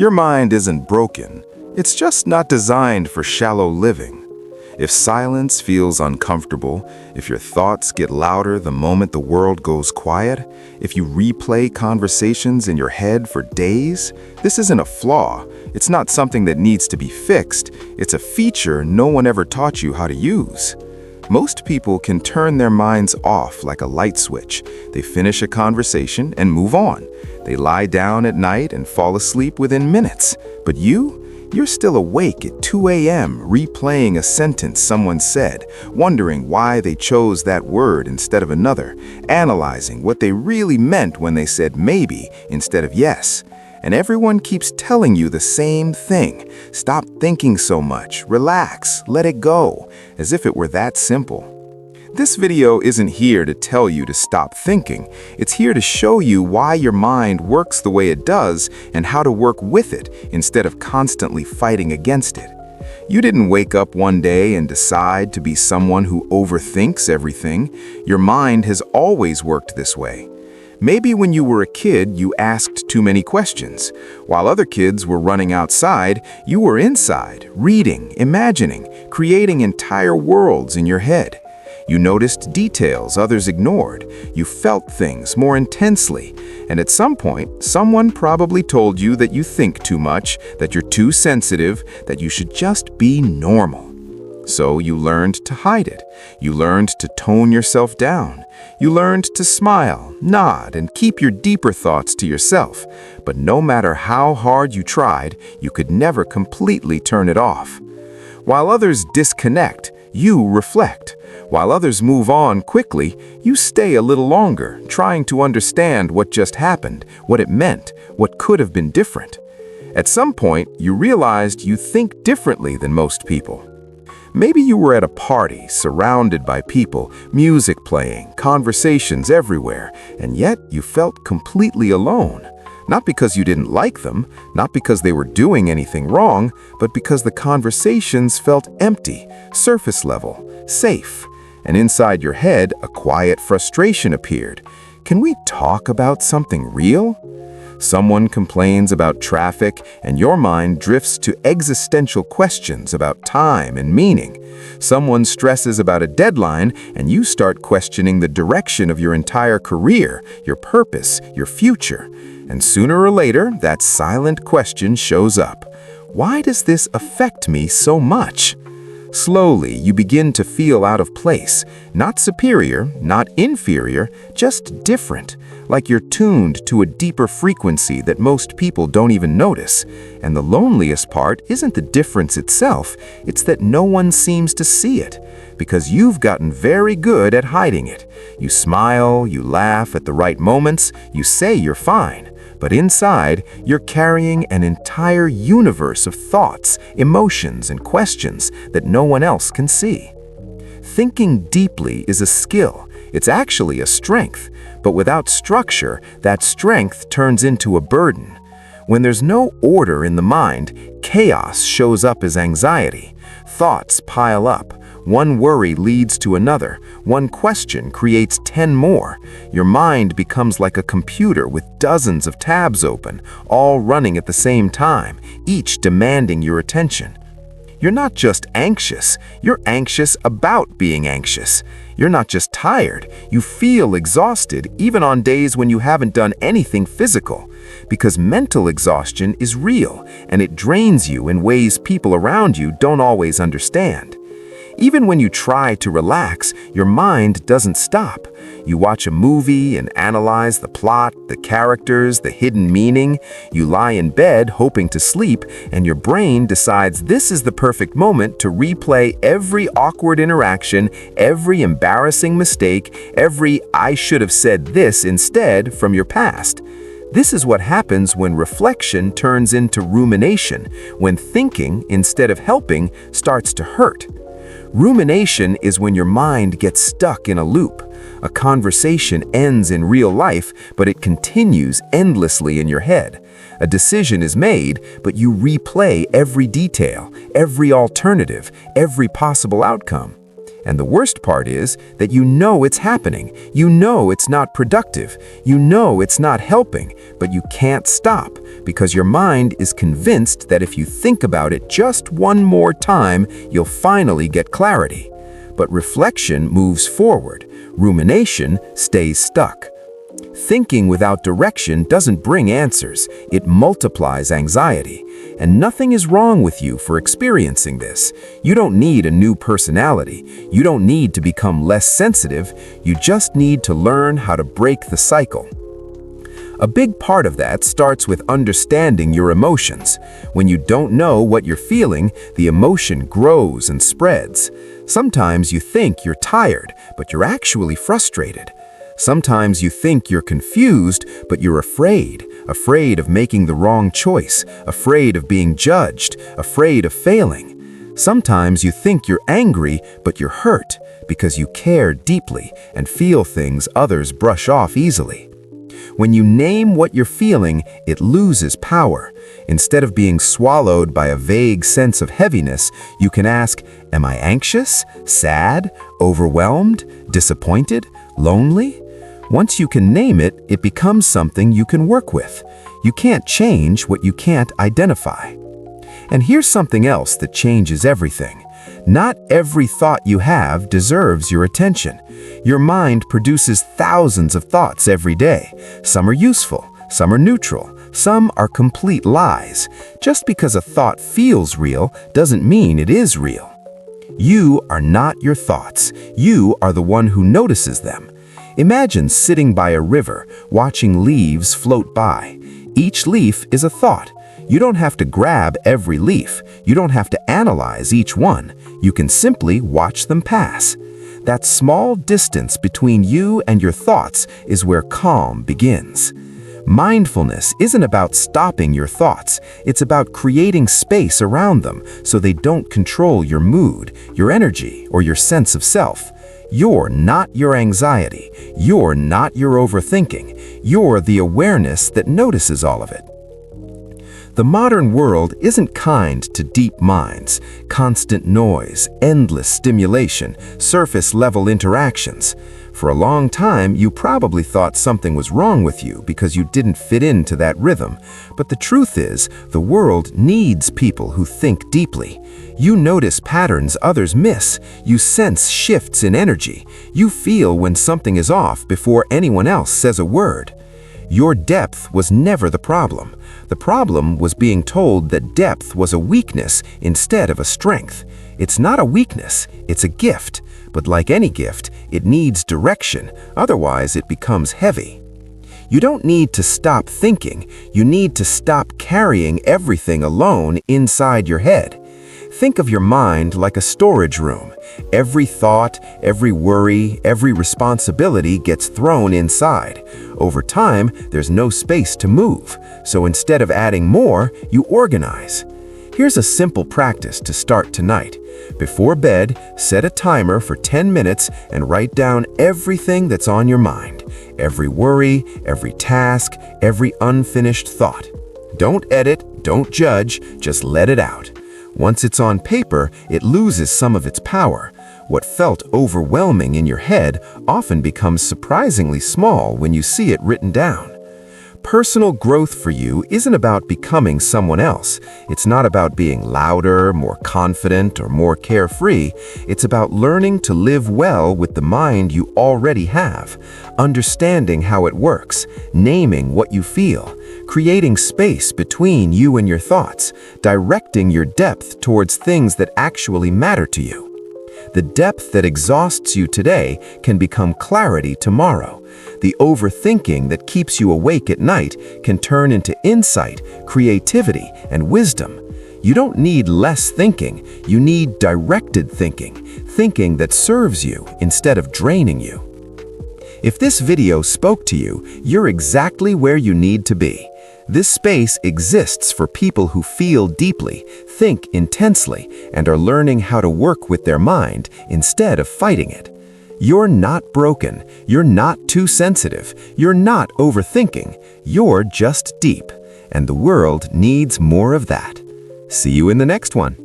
Your mind isn't broken. It's just not designed for shallow living. If silence feels uncomfortable, if your thoughts get louder the moment the world goes quiet, if you replay conversations in your head for days, this isn't a flaw. It's not something that needs to be fixed. It's a feature no one ever taught you how to use. Most people can turn their minds off like a light switch. They finish a conversation and move on. They lie down at night and fall asleep within minutes. But you're still awake at 2 a.m. replaying a sentence someone said, wondering why they chose that word instead of another, analyzing what they really meant when they said maybe instead of yes. And everyone keeps telling you the same thing. Stop thinking so much, relax, let it go, as if it were that simple. This video isn't here to tell you to stop thinking. It's here to show you why your mind works the way it does and how to work with it instead of constantly fighting against it. You didn't wake up one day and decide to be someone who overthinks everything. Your mind has always worked this way. Maybe when you were a kid, you asked too many questions. While other kids were running outside, you were inside, reading, imagining, creating entire worlds in your head. You noticed details others ignored. You felt things more intensely. And at some point, someone probably told you that you think too much, that you're too sensitive, that you should just be normal. So you learned to hide it. You learned to tone yourself down. You learned to smile, nod, and keep your deeper thoughts to yourself. But no matter how hard you tried, you could never completely turn it off. While others disconnect, you reflect. While others move on quickly, you stay a little longer, trying to understand what just happened, what it meant, what could have been different. At some point, you realized you think differently than most people. Maybe you were at a party, surrounded by people, music playing, conversations everywhere, and yet you felt completely alone. Not because you didn't like them, not because they were doing anything wrong, but because the conversations felt empty, surface level, safe. And inside your head, a quiet frustration appeared. Can we talk about something real? Someone complains about traffic, and your mind drifts to existential questions about time and meaning. Someone stresses about a deadline, and you start questioning the direction of your entire career, your purpose, your future. And sooner or later, that silent question shows up. Why does this affect me so much? Slowly, you begin to feel out of place. Not superior, not inferior, just different. Like you're tuned to a deeper frequency that most people don't even notice. And the loneliest part isn't the difference itself, it's that no one seems to see it. Because you've gotten very good at hiding it. You smile, you laugh at the right moments, you say you're fine. But inside, you're carrying an entire universe of thoughts, emotions, and questions that no one else can see. Thinking deeply is a skill. It's actually a strength. But without structure, that strength turns into a burden. When there's no order in the mind, chaos shows up as anxiety. Thoughts pile up. One worry leads to another. One question creates 10 more. Your mind becomes like a computer with dozens of tabs open, all running at the same time, each demanding your attention. You're not just anxious, you're anxious about being anxious. You're not just tired, you feel exhausted even on days when you haven't done anything physical. Because mental exhaustion is real, and it drains you in ways people around you don't always understand. Even when you try to relax, your mind doesn't stop. You watch a movie and analyze the plot, the characters, the hidden meaning. You lie in bed hoping to sleep, and your brain decides this is the perfect moment to replay every awkward interaction, every embarrassing mistake, every "I should have said this instead" from your past. This is what happens when reflection turns into rumination, when thinking, instead of helping, starts to hurt. Rumination is when your mind gets stuck in a loop. A conversation ends in real life, but it continues endlessly in your head. A decision is made, but you replay every detail, every alternative, every possible outcome. And the worst part is that you know it's happening. You know it's not productive. You know it's not helping, but you can't stop because your mind is convinced that if you think about it just one more time, you'll finally get clarity. But reflection moves forward. Rumination stays stuck. Thinking without direction doesn't bring answers. It multiplies anxiety. And nothing is wrong with you for experiencing this. You don't need a new personality. You don't need to become less sensitive. You just need to learn how to break the cycle. A big part of that starts with understanding your emotions. When you don't know what you're feeling, the emotion grows and spreads. Sometimes you think you're tired, but you're actually frustrated. Sometimes you think you're confused, but you're afraid of making the wrong choice, afraid of being judged, afraid of failing. Sometimes you think you're angry, but you're hurt because you care deeply and feel things others brush off easily. When you name what you're feeling, it loses power. Instead of being swallowed by a vague sense of heaviness, you can ask, am I anxious, sad, overwhelmed, disappointed, lonely? Once you can name it, it becomes something you can work with. You can't change what you can't identify. And here's something else that changes everything. Not every thought you have deserves your attention. Your mind produces thousands of thoughts every day. Some are useful, some are neutral, some are complete lies. Just because a thought feels real doesn't mean it is real. You are not your thoughts. You are the one who notices them. Imagine sitting by a river, watching leaves float by. Each leaf is a thought. You don't have to grab every leaf. You don't have to analyze each one. You can simply watch them pass. That small distance between you and your thoughts is where calm begins. Mindfulness isn't about stopping your thoughts. It's about creating space around them so they don't control your mood, your energy, or your sense of self. You're not your anxiety. You're not your overthinking. You're the awareness that notices all of it. The modern world isn't kind to deep minds. Constant noise, endless stimulation, surface-level interactions. For a long time, you probably thought something was wrong with you because you didn't fit into that rhythm. But the truth is, the world needs people who think deeply. You notice patterns others miss. You sense shifts in energy. You feel when something is off before anyone else says a word. Your depth was never the problem. The problem was being told that depth was a weakness instead of a strength. It's not a weakness, it's a gift. But like any gift, it needs direction, otherwise it becomes heavy. You don't need to stop thinking, you need to stop carrying everything alone inside your head. Think of your mind like a storage room. Every thought, every worry, every responsibility gets thrown inside. Over time, there's no space to move, so instead of adding more, you organize. Here's a simple practice to start tonight. Before bed, set a timer for 10 minutes and write down everything that's on your mind. Every worry, every task, every unfinished thought. Don't edit, don't judge, just let it out. Once it's on paper, it loses some of its power. What felt overwhelming in your head often becomes surprisingly small when you see it written down. Personal growth for you isn't about becoming someone else. It's not about being louder, more confident, or more carefree. It's about learning to live well with the mind you already have, understanding how it works, naming what you feel, creating space between you and your thoughts, directing your depth towards things that actually matter to you. The depth that exhausts you today can become clarity tomorrow. The overthinking that keeps you awake at night can turn into insight, creativity, and wisdom. You don't need less thinking, you need directed thinking, thinking that serves you instead of draining you. If this video spoke to you, you're exactly where you need to be. This space exists for people who feel deeply, think intensely, and are learning how to work with their mind instead of fighting it. You're not broken. You're not too sensitive. You're not overthinking. You're just deep. And the world needs more of that. See you in the next one.